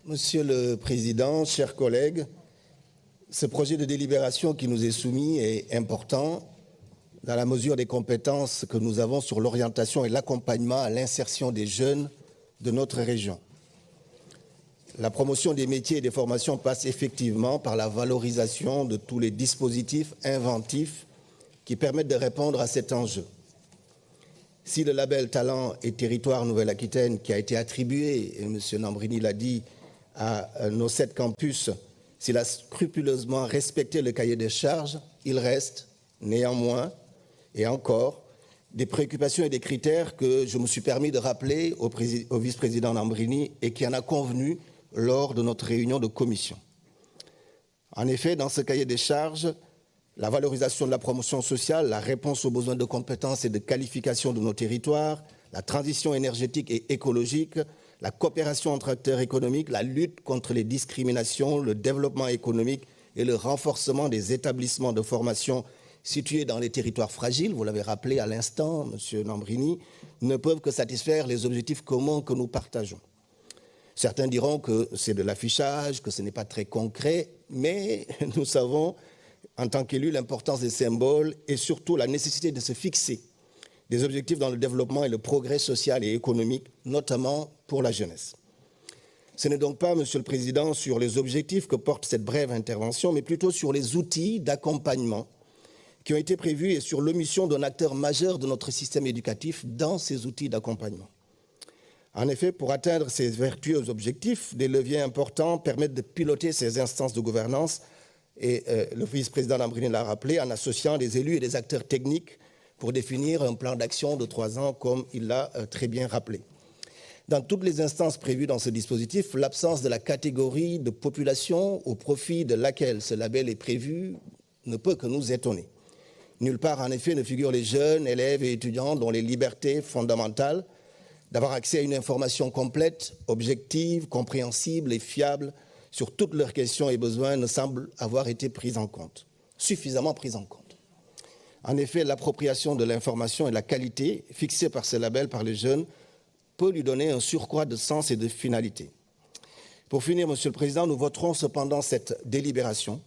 Monsieur le Président, chers collègues, ce projet de délibération qui nous est soumis est important dans la mesure des compétences que nous avons sur l'orientation et l'accompagnement à l'insertion des jeunes de notre région. La promotion des métiers et des formations passe effectivement par la valorisation de tous les dispositifs inventifs qui permettent de répondre à cet enjeu. Si le label Talent et Territoire Nouvelle-Aquitaine qui a été attribué, et M. Nambrini l'a dit, à nos 7 campus, s'il a scrupuleusement respecté le cahier des charges, il reste néanmoins et encore des préoccupations et des critères que je me suis permis de rappeler au vice-président Nambrini et qui en a convenu lors de notre réunion de commission. En effet, dans ce cahier des charges, la valorisation de la promotion sociale, la réponse aux besoins de compétences et de qualification de nos territoires, la transition énergétique et écologique, la coopération entre acteurs économiques, la lutte contre les discriminations, le développement économique et le renforcement des établissements de formation situés dans les territoires fragiles, vous l'avez rappelé à l'instant, M. Nambrini, ne peuvent que satisfaire les objectifs communs que nous partageons. Certains diront que c'est de l'affichage, que ce n'est pas très concret, mais nous savons, en tant qu'élus, l'importance des symboles et surtout la nécessité de se fixer des objectifs dans le développement et le progrès social et économique, notamment pour la jeunesse. Ce n'est donc pas, Monsieur le Président, sur les objectifs que porte cette brève intervention, mais plutôt sur les outils d'accompagnement qui ont été prévus et sur l'omission d'un acteur majeur de notre système éducatif dans ces outils d'accompagnement. En effet, pour atteindre ces vertueux objectifs, des leviers importants permettent de piloter ces instances de gouvernance et le vice-président Nambrini l'a rappelé, en associant des élus et des acteurs techniques pour définir un plan d'action de 3 ans, comme il l'a très bien rappelé. Dans toutes les instances prévues dans ce dispositif, l'absence de la catégorie de population au profit de laquelle ce label est prévu ne peut que nous étonner. Nulle part, en effet, ne figurent les jeunes, élèves et étudiants dont les libertés fondamentales d'avoir accès à une information complète, objective, compréhensible et fiable sur toutes leurs questions et besoins ne semblent avoir été prises en compte, suffisamment prises en compte. En effet, l'appropriation de l'information et la qualité fixée par ce label par les jeunes peut lui donner un surcroît de sens et de finalité. Pour finir, Monsieur le Président, nous voterons cependant cette délibération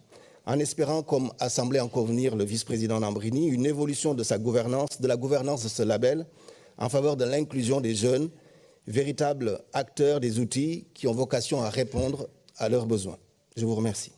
en espérant, comme a semblé en convenir le vice-président Nambrini, une évolution de sa gouvernance, de la gouvernance de ce label en faveur de l'inclusion des jeunes, véritables acteurs des outils qui ont vocation à répondre à leurs besoins. Je vous remercie.